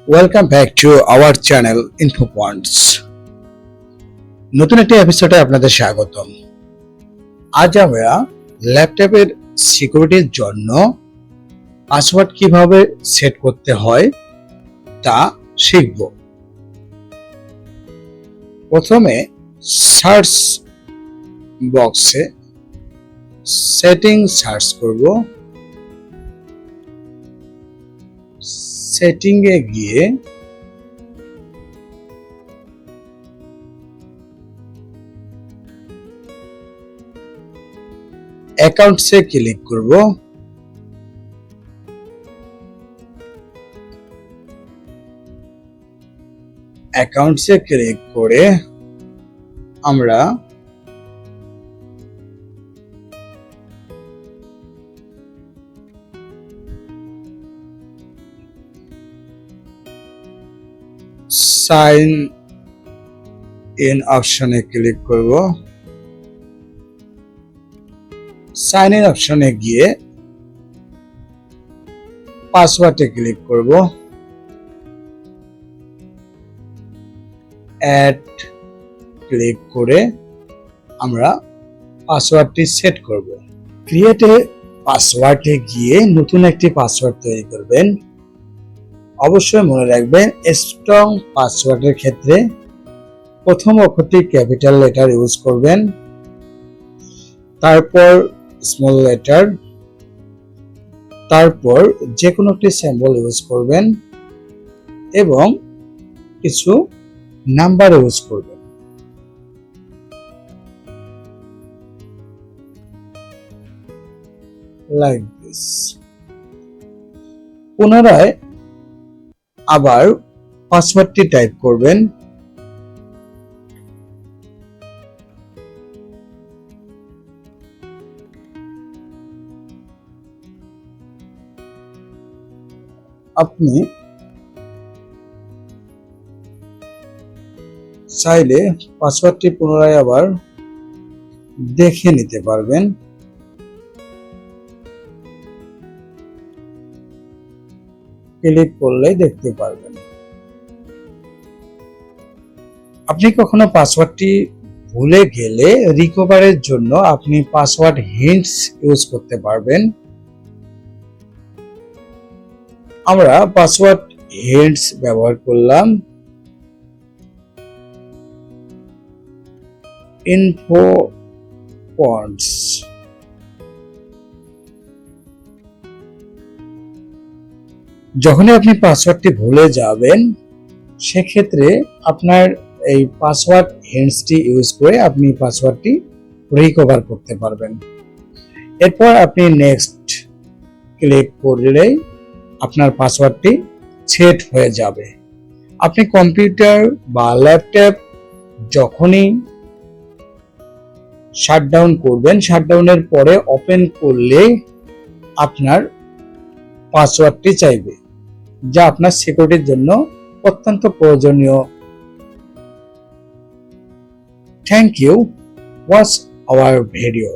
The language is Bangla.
Welcome back to our channel info points. নতুন একটি এপিসোডে আপনাদের স্বাগতম। আজ আমরা ল্যাপটপের সিকিউরিটির জন্য পাসওয়ার্ড কিভাবে সেট করতে হয় তা শিখব। প্রথমে সার্চ বক্সে সেটিং সার্চ করব। সেটিংয়ে গিয়ে অ্যাকাউন্টসে ক্লিক করব। অ্যাকাউন্টসে ক্লিক করে আমরা সাইন ইন অপশনে ক্লিক করব। সাইন ইন অপশনে গিয়ে পাসওয়ার্ডে ক্লিক করব। অ্যাড ক্লিক করে আমরা পাসওয়ার্ডটি সেট করব। ক্রিয়েটে পাসওয়ার্ডে গিয়ে নতুন একটি পাসওয়ার্ড তৈরি করবেন। অবশ্যই মনে রাখবেন, স্ট্রং পাসওয়ার্ডের ক্ষেত্রে প্রথম অক্ষরটি ক্যাপিটাল লেটার ইউজ করবেন, তারপর স্মল লেটার, তারপর যে কোনো একটি সিম্বল ইউজ করবেন এবং কিছু নাম্বার ইউজ করবেন। Like this. পুনরায় আবার পাসওয়ার্ডটি টাইপ করবেন। আপনি চাইলে পাসওয়ার্ডটি পুনরায় আবার দেখে নিতে পারবেন। ক্লিক করলেই দেখতে পারবেন। আপনি কখনো পাসওয়ার্ডটি ভুলে গেলে রিকভারের জন্য আপনি পাসওয়ার্ড হিন্টস ইউজ করতে পারবেন। আমরা পাসওয়ার্ড হিন্টস ব্যবহার করলাম। Info points. যখনই আপনি পাসওয়ার্ডটি ভুলে যাবেন, সেক্ষেত্রে আপনার এই পাসওয়ার্ড হিন্টসটি ইউজ করে আপনি পাসওয়ার্ডটি রিকভার করতে পারবেন। এরপর আপনি নেক্সট ক্লিক করলেই আপনার পাসওয়ার্ডটি সেট হয়ে যাবে। আপনি কম্পিউটার বা ল্যাপটপ যখনই শাটডাউন করবেন, শাটডাউনের পরে ওপেন করলে আপনার পাসওয়ার্ডটি চাইবে, যা আপনার সিকিউরিটির জন্য অত্যন্ত প্রয়োজনীয়। Thank you. Watch our video.